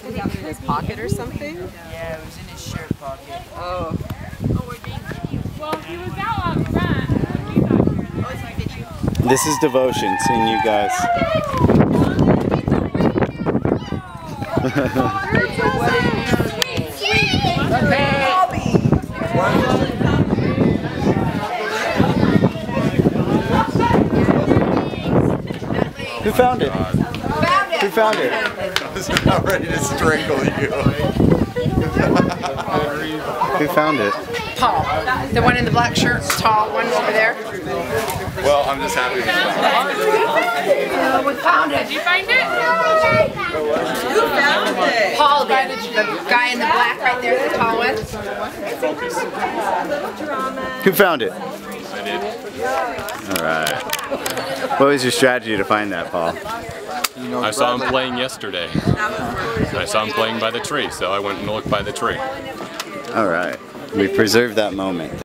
Was it in his pocket or something? Yeah, it was in his shirt pocket. Oh. Well, he was out on front. When we got here. This is devotion, seeing you guys. Who found it? Who found it? I was about ready to strangle you. Who found it? Paul. The one in the black shirt, tall one over there. Well, I'm just happy. We found it. Did you find it? Who found it? Paul did. The guy in the black right there, the tall one. Who found it? I did. All right. What was your strategy to find that, Paul? I saw him playing yesterday. I saw him playing by the tree, so I went and looked by the tree. All right. We preserved that moment.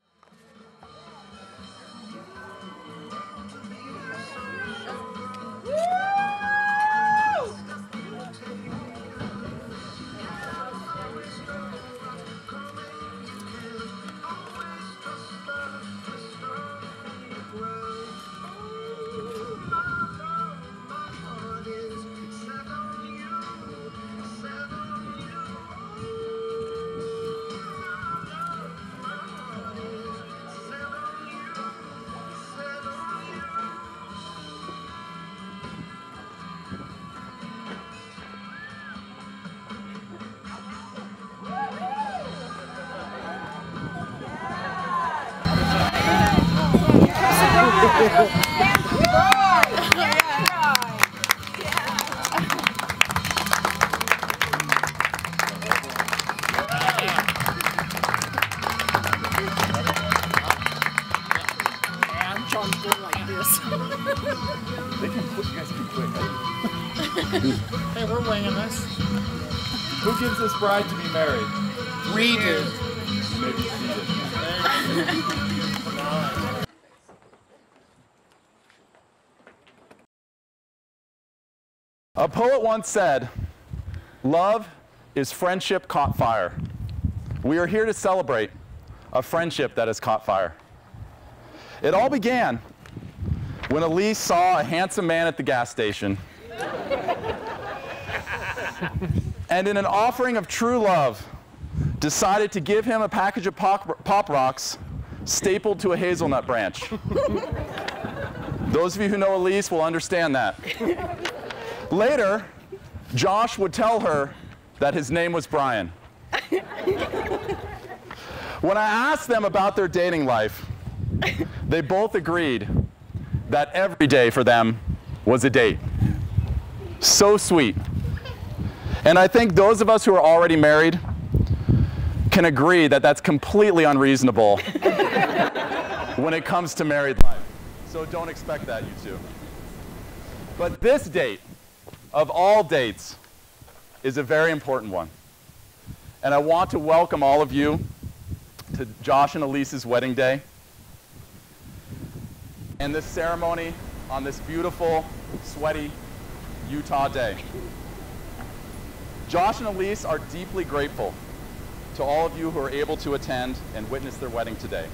Hey, we're winging this. Who gives this bride to be married? We do. Maybe seated. A poet once said, "Love is friendship caught fire." We are here to celebrate a friendship that has caught fire. It all began when Elise saw a handsome man at the gas station. And in an offering of true love, decided to give him a package of Pop Rocks stapled to a hazelnut branch. Those of you who know Elise will understand that. Later, Josh would tell her that his name was Brian. When I asked them about their dating life, they both agreed that every day for them was a date. So sweet. And I think those of us who are already married can agree that that's completely unreasonable when it comes to married life. So don't expect that, you two. But this date, of all dates, is a very important one. And I want to welcome all of you to Josh and Elise's wedding day and this ceremony on this beautiful, sweaty Utah day. Josh and Elise are deeply grateful to all of you who are able to attend and witness their wedding today,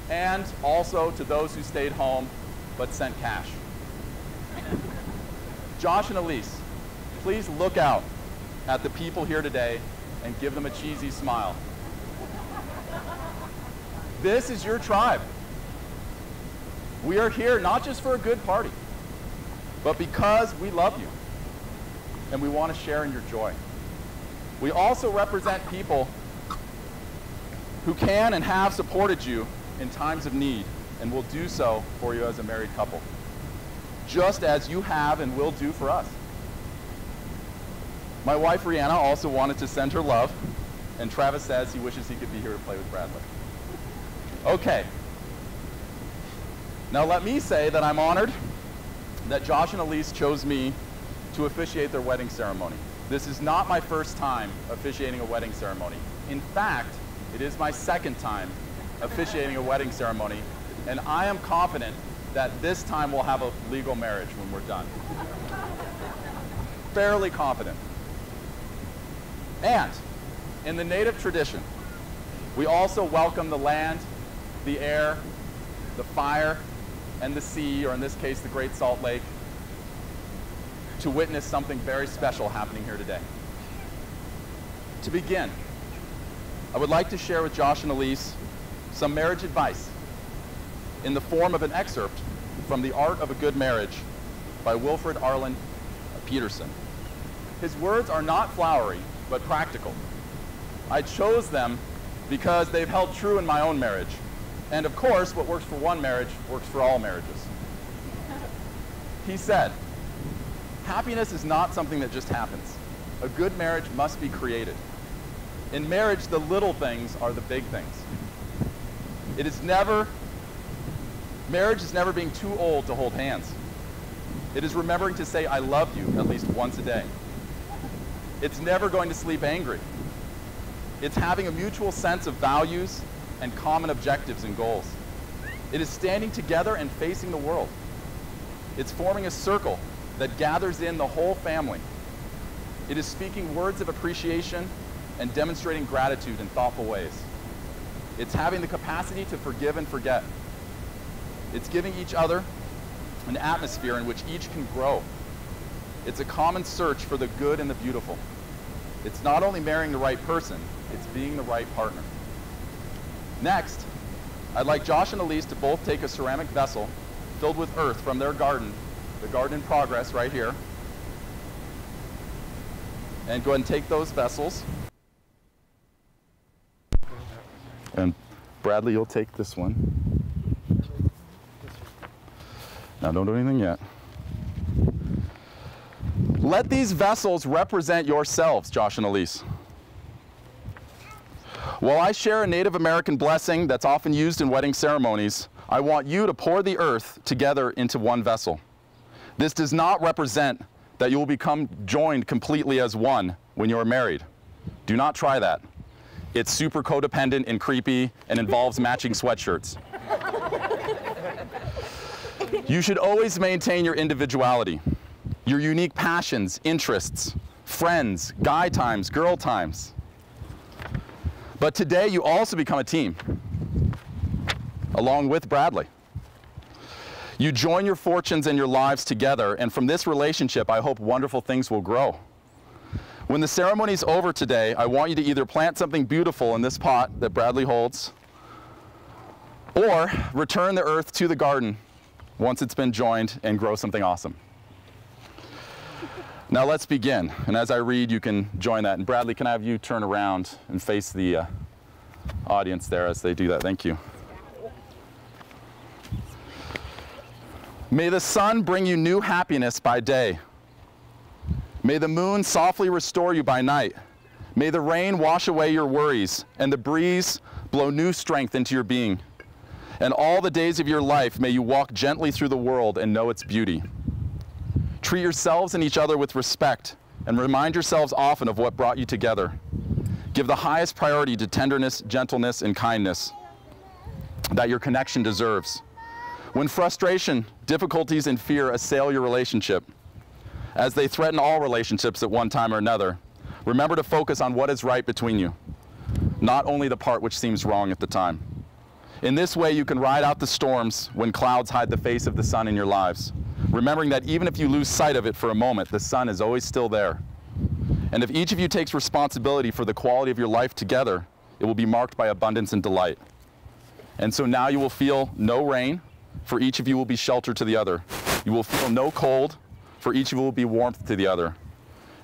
and also to those who stayed home but sent cash. Josh and Elise, please look out at the people here today and give them a cheesy smile. This is your tribe. We are here not just for a good party, but because we love you and we want to share in your joy. We also represent people who can and have supported you in times of need and will do so for you as a married couple, just as you have and will do for us. My wife, Rihanna, also wanted to send her love, and Travis says he wishes he could be here to play with Bradley. Okay. Now let me say that I'm honored that Josh and Elise chose me to officiate their wedding ceremony. This is not my first time officiating a wedding ceremony. In fact, it is my second time officiating a wedding ceremony, and I am confident that this time we'll have a legal marriage when we're done. Fairly confident. And in the native tradition, we also welcome the land, the air, the fire, and the sea, or in this case, the Great Salt Lake, to witness something very special happening here today. To begin, I would like to share with Josh and Elise some marriage advice in the form of an excerpt from The Art of a Good Marriage by Wilfred Arlen Peterson. His words are not flowery, but practical. I chose them because they've held true in my own marriage. And of course, what works for one marriage works for all marriages. He said, "Happiness is not something that just happens. A good marriage must be created. In marriage, the little things are the big things. Marriage is never being too old to hold hands. It is remembering to say, 'I love you,' at least once a day. It's never going to sleep angry. It's having a mutual sense of values and common objectives and goals. It is standing together and facing the world. It's forming a circle that gathers in the whole family. It is speaking words of appreciation and demonstrating gratitude in thoughtful ways. It's having the capacity to forgive and forget. It's giving each other an atmosphere in which each can grow. It's a common search for the good and the beautiful. It's not only marrying the right person, it's being the right partner." Next, I'd like Josh and Elise to both take a ceramic vessel filled with earth from their garden, the garden in progress right here, and go ahead and take those vessels. And Bradley, you'll take this one. Now, don't do anything yet. Let these vessels represent yourselves, Josh and Elise. While I share a Native American blessing that's often used in wedding ceremonies, I want you to pour the earth together into one vessel. This does not represent that you will become joined completely as one when you are married. Do not try that. It's super codependent and creepy and involves matching sweatshirts. You should always maintain your individuality, your unique passions, interests, friends, guy times, girl times. But today you also become a team, along with Bradley. You join your fortunes and your lives together, and from this relationship, I hope wonderful things will grow. When the ceremony's over today, I want you to either plant something beautiful in this pot that Bradley holds, or return the earth to the garden once it's been joined and grow something awesome. Now let's begin, and as I read, you can join that. And Bradley, can I have you turn around and face the audience there as they do that? Thank you. May the sun bring you new happiness by day. May the moon softly restore you by night. May the rain wash away your worries, and the breeze blow new strength into your being. And all the days of your life, may you walk gently through the world and know its beauty. Treat yourselves and each other with respect, and remind yourselves often of what brought you together. Give the highest priority to tenderness, gentleness, and kindness that your connection deserves. When frustration, difficulties, and fear assail your relationship, as they threaten all relationships at one time or another, remember to focus on what is right between you, not only the part which seems wrong at the time. In this way, you can ride out the storms when clouds hide the face of the sun in your lives, remembering that even if you lose sight of it for a moment, the sun is always still there. And if each of you takes responsibility for the quality of your life together, it will be marked by abundance and delight. And so now you will feel no rain, for each of you will be shelter to the other. You will feel no cold, for each of you will be warmth to the other.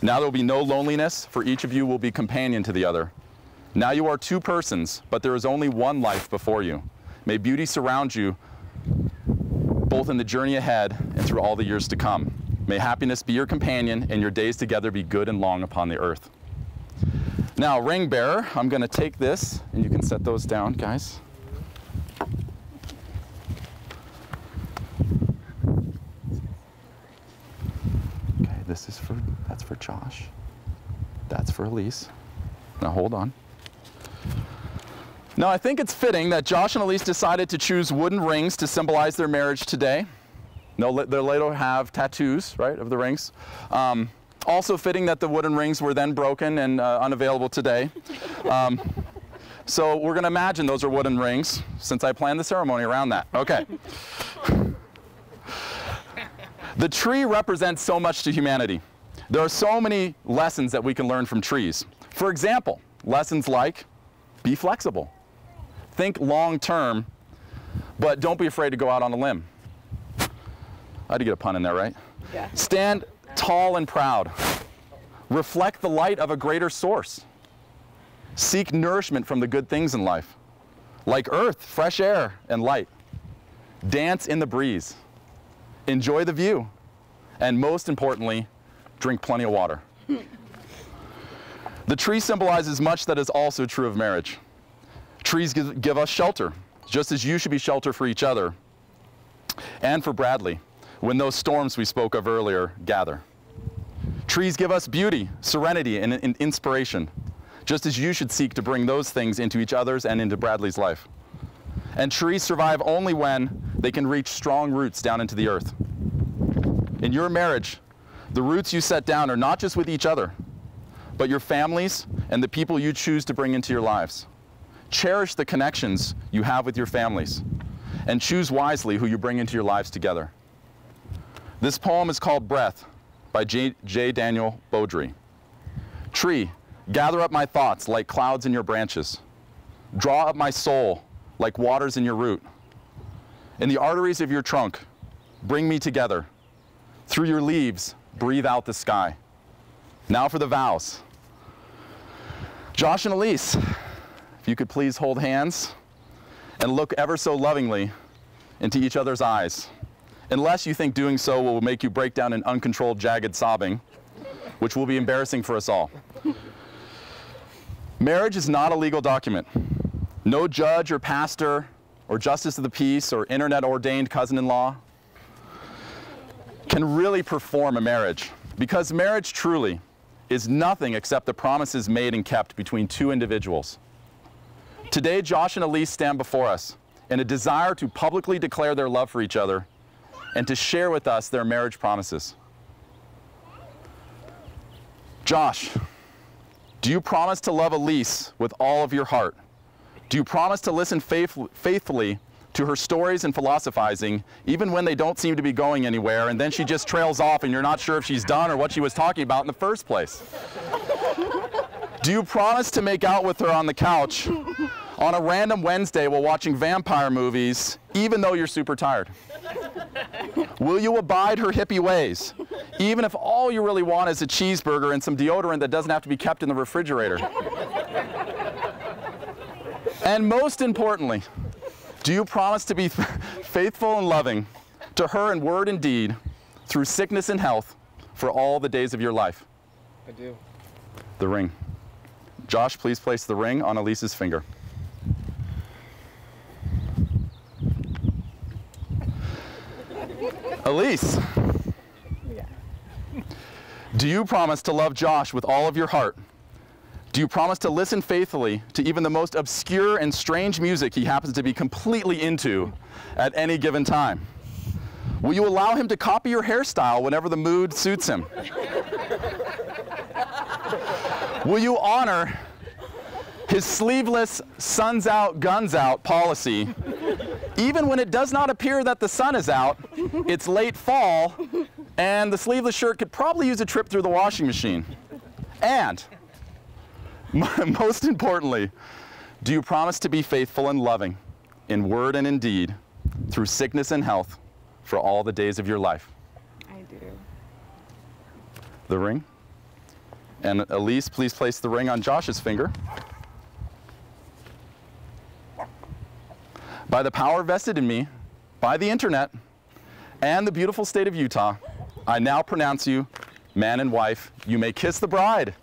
Now there will be no loneliness, for each of you will be companion to the other. Now you are two persons, but there is only one life before you. May beauty surround you, both in the journey ahead and through all the years to come. May happiness be your companion, and your days together be good and long upon the earth. Now, ring bearer, I'm going to take this, and you can set those down, guys. That's for Josh. That's for Elise. Now hold on. Now I think it's fitting that Josh and Elise decided to choose wooden rings to symbolize their marriage today. They'll later have tattoos, right, of the rings. Also fitting that the wooden rings were then broken and unavailable today. So we're going to imagine those are wooden rings, since I planned the ceremony around that. Okay. The tree represents so much to humanity. There are so many lessons that we can learn from trees. For example, lessons like be flexible. Think long term, but don't be afraid to go out on a limb. I had to get a pun in there, right? Yeah. Stand tall and proud. Reflect the light of a greater source. Seek nourishment from the good things in life, like earth, fresh air, and light. Dance in the breeze. Enjoy the view. And most importantly, drink plenty of water. The tree symbolizes much that is also true of marriage. Trees give us shelter, just as you should be shelter for each other and for Bradley when those storms we spoke of earlier gather. Trees give us beauty, serenity, and inspiration, just as you should seek to bring those things into each other's and into Bradley's life. And trees survive only when they can reach strong roots down into the earth. In your marriage, the roots you set down are not just with each other, but your families and the people you choose to bring into your lives. Cherish the connections you have with your families, and choose wisely who you bring into your lives together. This poem is called Breath by J. Daniel Beaudry. Tree, gather up my thoughts like clouds in your branches. Draw up my soul like waters in your root. In the arteries of your trunk, bring me together. Through your leaves, breathe out the sky. Now for the vows. Josh and Elise, if you could please hold hands and look ever so lovingly into each other's eyes, unless you think doing so will make you break down in uncontrolled, jagged sobbing, which will be embarrassing for us all. Marriage is not a legal document. No judge or pastor or justice of the peace or internet-ordained cousin-in-law can really perform a marriage, because marriage truly is nothing except the promises made and kept between two individuals. Today, Josh and Elise stand before us in a desire to publicly declare their love for each other and to share with us their marriage promises. Josh, do you promise to love Elise with all of your heart? Do you promise to listen faithfully to her stories and philosophizing, even when they don't seem to be going anywhere, and then she just trails off and you're not sure if she's done or what she was talking about in the first place? Do you promise to make out with her on the couch on a random Wednesday while watching vampire movies, even though you're super tired? Will you abide her hippie ways, even if all you really want is a cheeseburger and some deodorant that doesn't have to be kept in the refrigerator? And most importantly, do you promise to be faithful and loving to her in word and deed, through sickness and health, for all the days of your life? I do. The ring. Josh, please place the ring on Elise's finger. Elise, do you promise to love Josh with all of your heart? Do you promise to listen faithfully to even the most obscure and strange music he happens to be completely into at any given time? Will you allow him to copy your hairstyle whenever the mood suits him? Will you honor his sleeveless suns out, guns out policy, even when it does not appear that the sun is out, it's late fall, and the sleeveless shirt could probably use a trip through the washing machine? And most importantly, do you promise to be faithful and loving in word and in deed, through sickness and health, for all the days of your life? I do. The ring. And Elise, please place the ring on Josh's finger. By the power vested in me, by the internet, and the beautiful state of Utah, I now pronounce you man and wife. You may kiss the bride.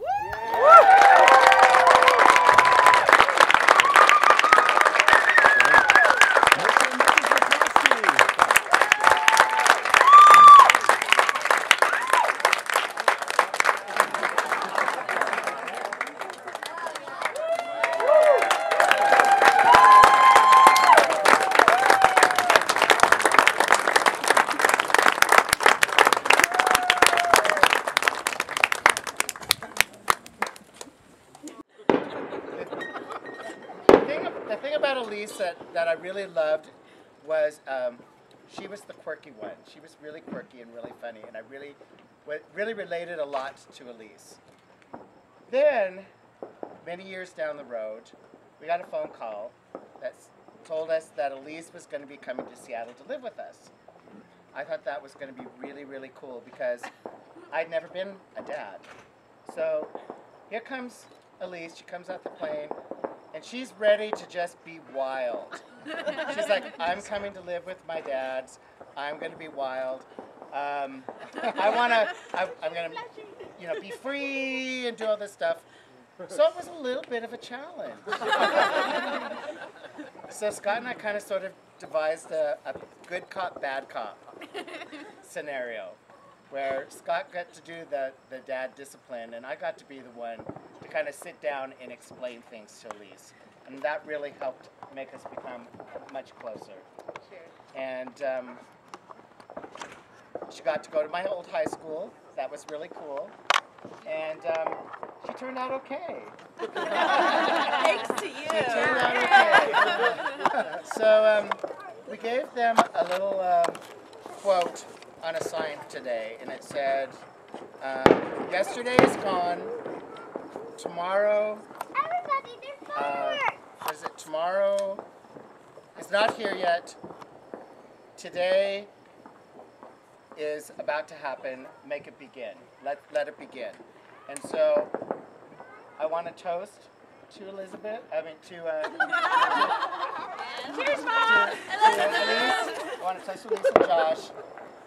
about Elise that I really loved was she was the quirky one. She was really quirky and really funny, and I really related a lot to Elise. Then, many years down the road, we got a phone call that told us that Elise was going to be coming to Seattle to live with us. I thought that was going to be really, really cool because I'd never been a dad. So here comes Elise. She comes off the plane, and she's ready to just be wild. She's like, I'm coming to live with my dads. I'm going to be wild. I'm going to, be free and do all this stuff. So it was a little bit of a challenge. So Scott and I kind of sort of devised a good cop, bad cop scenario where Scott got to do the dad discipline and I got to be the one to kind of sit down and explain things to Elise. And that really helped make us become much closer. And she got to go to my old high school. That was really cool. And she turned out okay. Thanks to you. She turned out okay. So we gave them a little quote on a sign today, and it said, yesterday is gone, tomorrow, tomorrow is not here yet, today is about to happen, make it begin, let it begin. And so, I want to toast to Elizabeth, Cheers, Mom! to Elise. I want to toast to Elise and Josh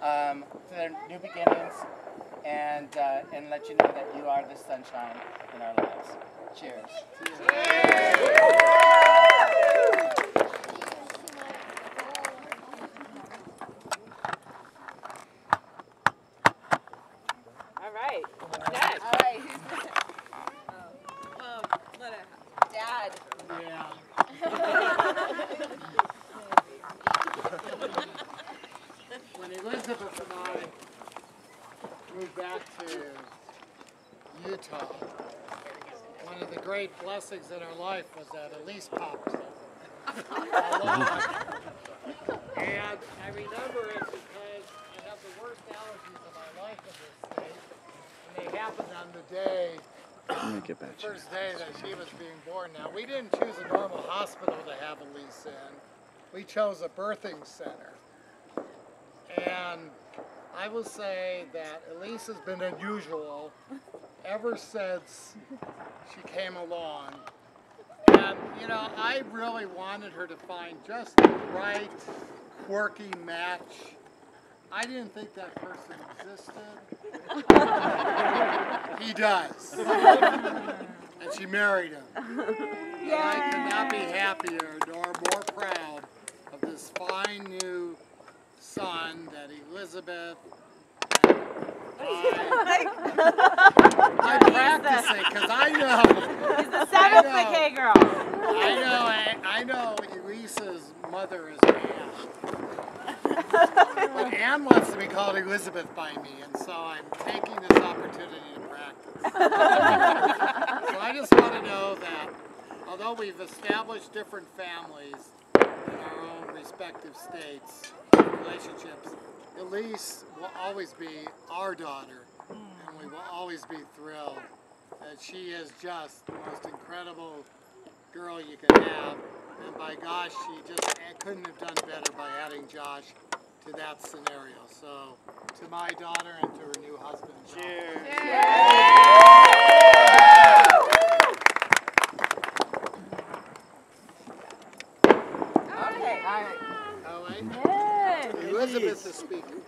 to their new beginnings and let you know that you are the sunshine in our lives. Cheers. All right. Next. All right. Dad. Yeah. When Elizabeth and I moved back to Utah, one of the great blessings in our life was that Elise popped along. And I remember it because I have the worst allergies of my life in this state. And they happened on the day, the first day that she was being born. Now, we didn't choose a normal hospital to have Elise in. We chose a birthing center. And I will say that Elise has been unusual ever since she came along. And, I really wanted her to find just the right, quirky match. I didn't think that person existed. He does. And she married him. And I could not be happier nor more proud of this fine new son that Elizabeth and I'm practicing because I know. He's the seventh McKay girl. I know Elise's mother is Anne. But Anne wants to be called Elizabeth by me, and so I'm taking this opportunity to practice. So I just want to know that although we've established different families in our own respective states, relationships, Elise will always be our daughter, and we will always be thrilled that she is just the most incredible girl you can have. And by gosh, she just couldn't have done better by adding Josh to that scenario. So, to my daughter and to her new husband, Josh. Cheers. Okay. All right. Oh, wait. Yes. Elizabeth is speaking.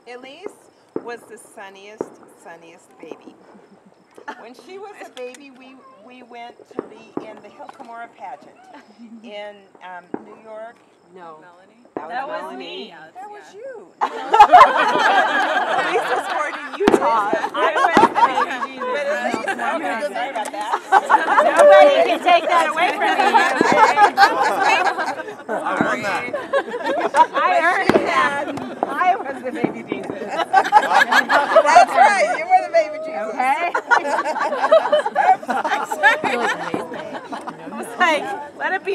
Elise was the sunniest baby. When she was a baby, we went to be in the Hilcomora pageant in New York. No. Melanie? That was Melanie. me. Yeah, That was you. Elise was born in Utah. I was the baby Jesus. But at least, okay, sorry about that. Nobody can take that away from me. I won that. I earned that. I was the baby Jesus. That's right. You were the baby Jesus. Okay.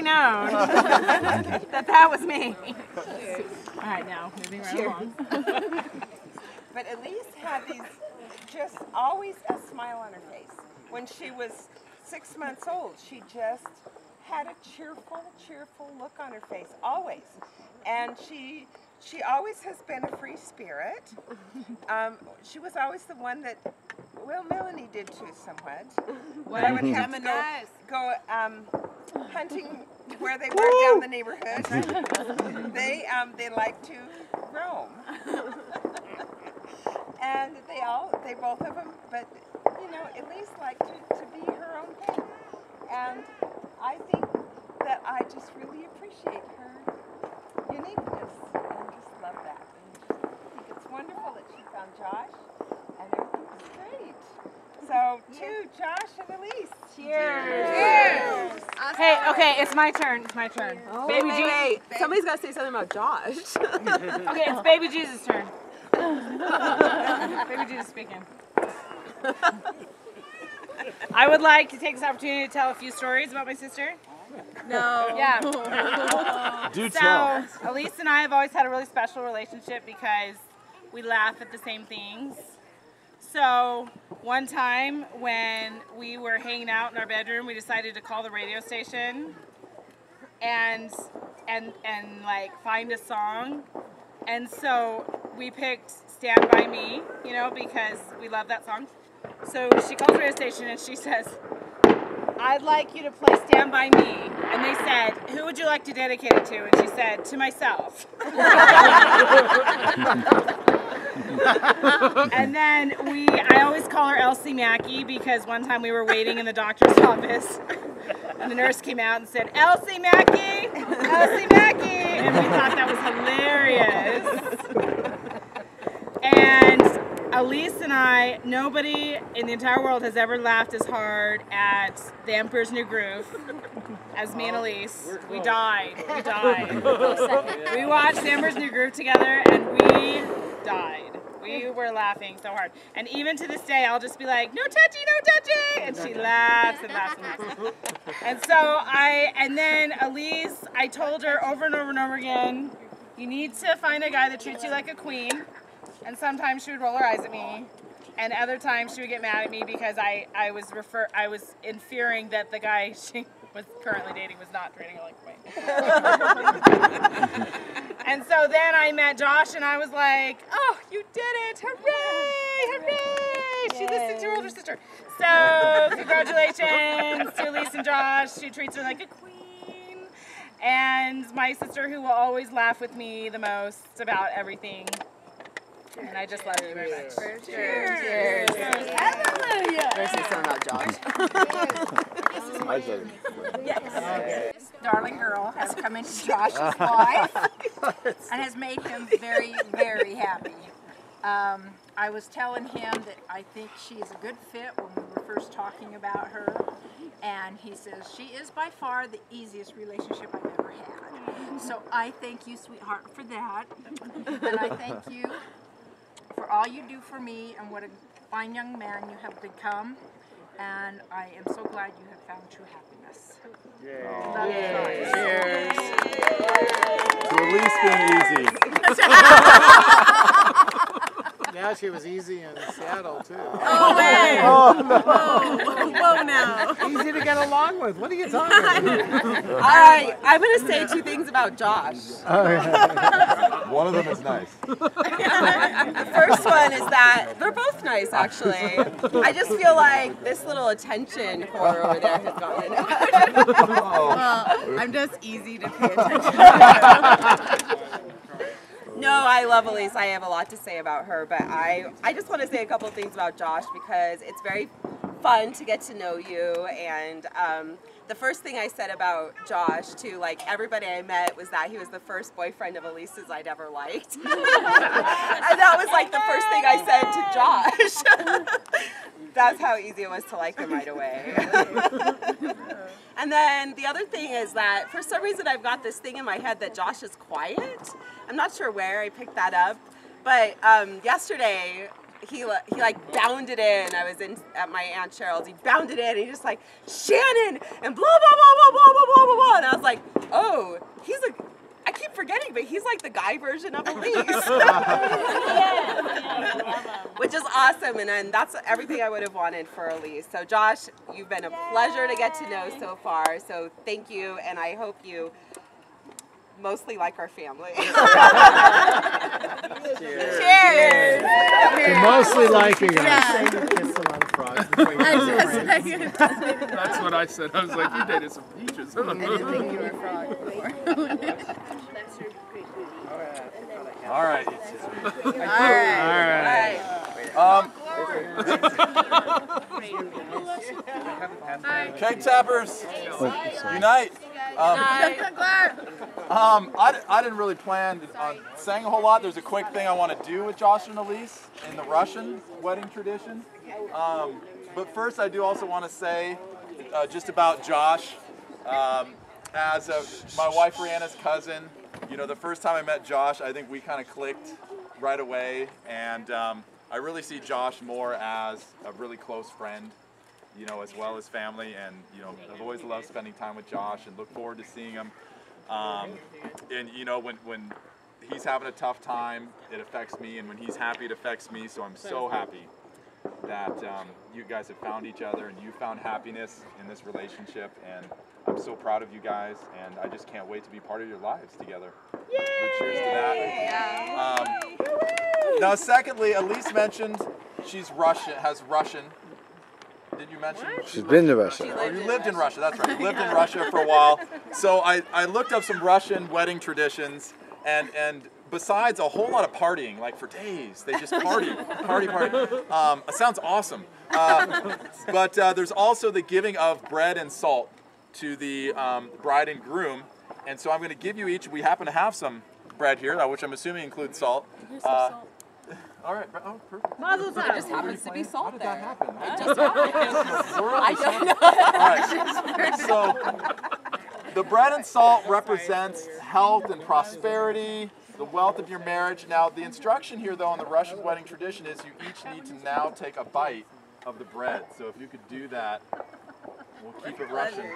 known that was me. All right, now moving right along. But Elise had these, just always a smile on her face. When she was 6 months old, she just had a cheerful look on her face, always. And she always has been a free spirit. She was always the one that, well, Melanie did too somewhat. But I would have to go hunting where they were down the neighborhood. They like to roam. And they both of them, but you know, Elise liked to be her own thing. And I think that I just really appreciate her uniqueness and just love that. And just think it's wonderful that she found Josh and everything's great. So to Josh and Elise. Cheers. Cheers. Hey, okay, it's my turn. It's my turn. Oh, Baby wait. Somebody's got to say something about Josh. Okay, it's Baby Jesus' turn. Baby Jesus speaking. I would like to take this opportunity to tell a few stories about my sister. No. Yeah. Do tell. So, Elise and I have always had a really special relationship because we laugh at the same things. So, one time when we were hanging out in our bedroom, we decided to call the radio station and like find a song. And so we picked Stand By Me, you know, because we love that song. So she calls the radio station and she says, I'd like you to play Stand By Me. And they said, who would you like to dedicate it to? And she said, to myself. And then I always call her Elsie Mackey because one time we were waiting in the doctor's office and the nurse came out and said, Elsie Mackey, Elsie Mackey. And we thought that was hilarious. And Elise and I, nobody in the entire world has ever laughed as hard at The Emperor's New Groove as me and Elise. We died. We died. We watched The Emperor's New Groove together and we died. We were laughing so hard. And even to this day, I'll just be like, no touchy, no touchy! And she laughs and laughs and laughs. And so and then Elise, I told her over and over and over again, you need to find a guy that treats you like a queen. And sometimes she would roll her eyes at me. And other times she would get mad at me because I was inferring that the guy she was currently dating was not treating her like a queen. And so then I met Josh and I was like, oh, you did it! Hooray! Hooray! She listens to her older sister. So congratulations to Elise and Josh. She treats her like a queen. And my sister who will always laugh with me the most about everything. And I just love you very much. Cheers. Cheers. Cheers. Hallelujah. There's something about Josh. Yes. Darling girl has come into Josh's life and has made him very, very happy. I was telling him that I think she is a good fit when we were first talking about her. And he says, she is by far the easiest relationship I've ever had. So I thank you, sweetheart, for that. And I thank you for all you do for me and what a fine young man you have become. And I am so glad you have found true happiness. Love you. To Elise being easy. Now she was easy in Seattle, too. Oh, man. Oh, no. Whoa, now. Easy to get along with. What are you talking about? All right, I'm going to say two things about Josh. One of them is nice. The first one is that they're both nice, actually. I just feel like this little attention corner over there has gotten Well, I'm just easy to pay attention to. No, I love Elise. I have a lot to say about her, but I just want to say a couple of things about Josh because it's very fun to get to know you. And the first thing I said about Josh to like everybody I met was that he was the first boyfriend of Elise's I'd ever liked. And that was like the first thing I said to Josh. That's how easy it was to like him right away. And then the other thing is that for some reason I've got this thing in my head that Josh is quiet. I'm not sure where I picked that up, but yesterday he like bounded in. I was at my Aunt Cheryl's. He bounded in. And he just like, Shannon and blah blah blah blah blah blah blah blah blah. And I was like, oh, he's a. I keep forgetting, but he's like the guy version of Elise. Which is awesome, and that's everything I would have wanted for Elise. So Josh, you've been a pleasure to get to know so far, so thank you, and I hope you mostly like our family. Cheers! Cheers! For mostly liking us. That's what I said. I was like, you dated some peaches. I didn't think you were a frog before. All right. Keg tappers, unite. I didn't really plan on saying a whole lot. There's a quick thing I want to do with Josh and Elise in the Russian wedding tradition. But first, I do also want to say just about Josh. As my wife Rihanna's cousin, you know, the first time I met Josh, I think we kind of clicked right away, and I really see Josh more as a really close friend, you know, as well as family, and you know, I've always loved spending time with Josh and look forward to seeing him. And you know, when he's having a tough time, it affects me, and when he's happy, it affects me. So I'm so happy that you guys have found each other and you found happiness in this relationship, and I'm so proud of you guys, and I just can't wait to be part of your lives together. Yay! So cheers to that. Now, secondly, Elise mentioned she's Russian, has Russian. Did you mention? She's been to Russia. Oh, you lived in Russia, that's right. You lived in Russia for a while. So I looked up some Russian wedding traditions, and besides a whole lot of partying, like for days, they just party. It sounds awesome. But there's also the giving of bread and salt to the bride and groom. And so I'm going to give you each, we happen to have some bread here, which I'm assuming includes salt. All right. Oh, perfect. Mazel tov. It just happens to be salt. How did that happen? It just happens. I don't know. All right. So the bread and salt represents health and prosperity, the wealth of your marriage. Now, the instruction here, though, in the Russian wedding tradition is you each need to now take a bite of the bread. So if you could do that, we'll keep it Russian.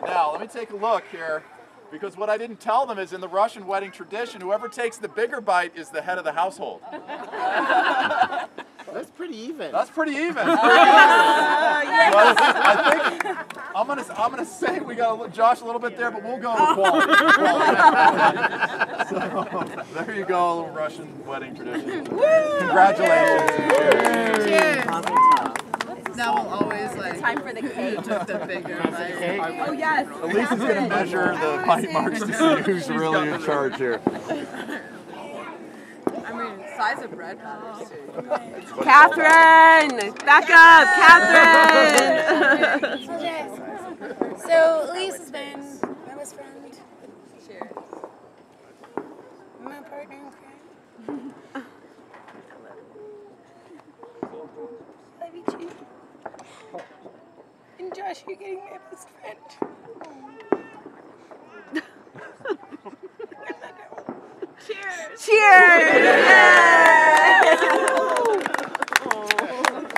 Now, let me take a look here, because what I didn't tell them is in the Russian wedding tradition, whoever takes the bigger bite is the head of the household. That's pretty even. That's pretty even. I think I'm gonna say we got Josh a little bit there, but we'll go with quality. So there you go, a little Russian wedding tradition. Congratulations. Cheers. Now we'll always like time for the cake. Just the bigger bite. Oh yes. Elise is gonna measure the bite marks to see who's really in charge here. I mean, size of bread matters too. Catherine! Back up, Catherine! So Elise has been my best friend. Cheers. My partner in crime. Love you too. And Josh, you're getting my best friend. Cheers! Cheers!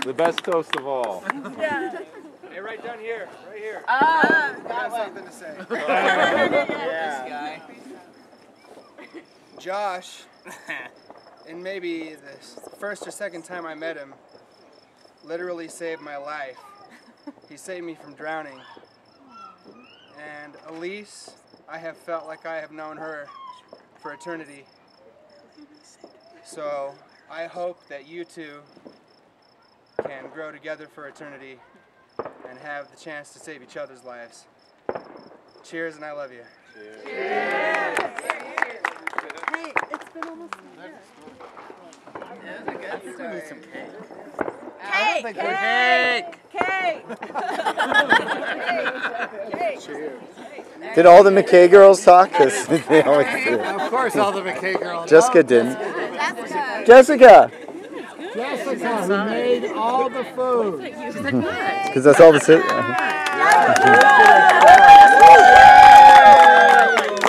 The best toast of all. Yeah. Hey, right down here, right here. I have something to say. This guy. Josh, and maybe the first or second time I met him, literally saved my life. He saved me from drowning. And Elise, I have felt like I have known her for eternity. So I hope that you two can grow together for eternity and have the chance to save each other's lives. Cheers, and I love you. Cheers. Hey, it's been almost a year. That was a good story. Cake! Did all the McKay girls talk? Because they always do. Of course, all the McKay girls. Jessica didn't. Jessica! Jessica, who made all the food. Because that's all the sit.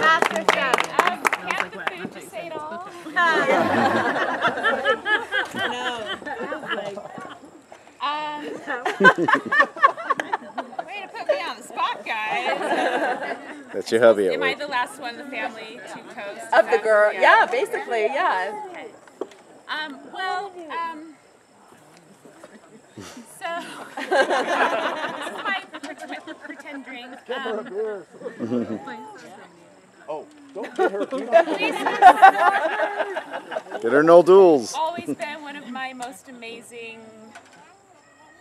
Master chef. Can't the food just say it all? Way to put me on the spot, guys. That's your hubby at Am I work. the last one in the family to coast? Of the girl, yeah, basically, yeah. Okay. Well, so this is my pretend drink. Oh, don't get her. Get her no duels. Always been one of my most amazing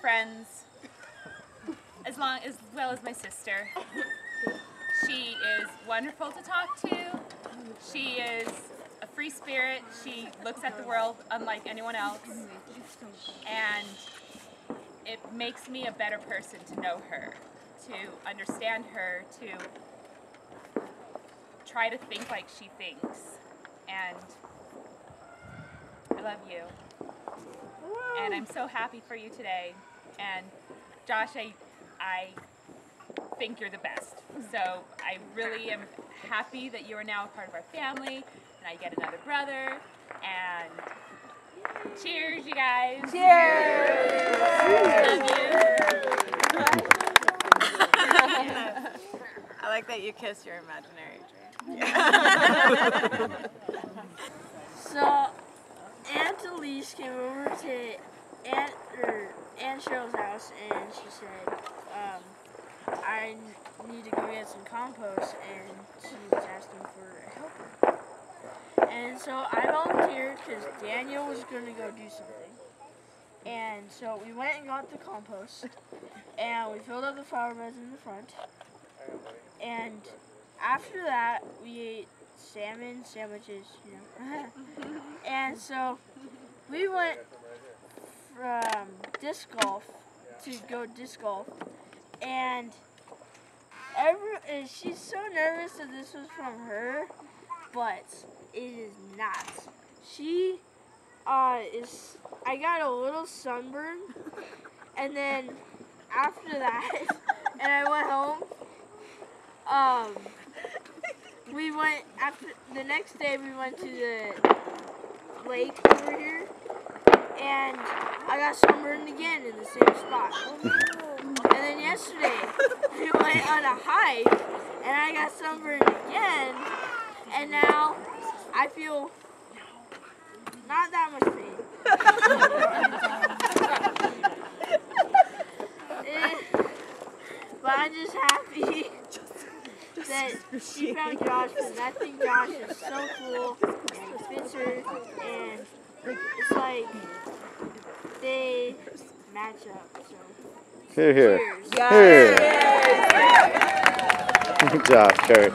friends, as well as my sister. She is wonderful to talk to. She is a free spirit. She looks at the world unlike anyone else. And it makes me a better person to know her, to understand her, to try to think like she thinks. And I love you. And I'm so happy for you today. And Josh, I think you're the best. So I really am happy that you are now a part of our family, and I get another brother. And cheers, you guys. Cheers. Love you. I like that you kiss your imaginary drink. So, Aunt Elise came over to Aunt Cheryl's house, and she said, I need to go get some compost, and she was asking for a helper. And so I volunteered because Daniel was going to go do something. And so we went and got the compost, and we filled up the flower beds in the front. And after that, we ate salmon sandwiches, you know. And so we went from disc golf to go disc golf, and she's so nervous that this was from her, but it is not. She I got a little sunburn, and then after that, and I went home. The next day we went to the lake over here, and I got sunburned again in the same spot. And then yesterday we went on a hike, and I got sunburned again, and now I feel not that much pain. But I'm just happy that she found Josh, because I think Josh is so cool, and he fits her, and it's like they match up. So Here. cheers. Here. Good job, Kurt.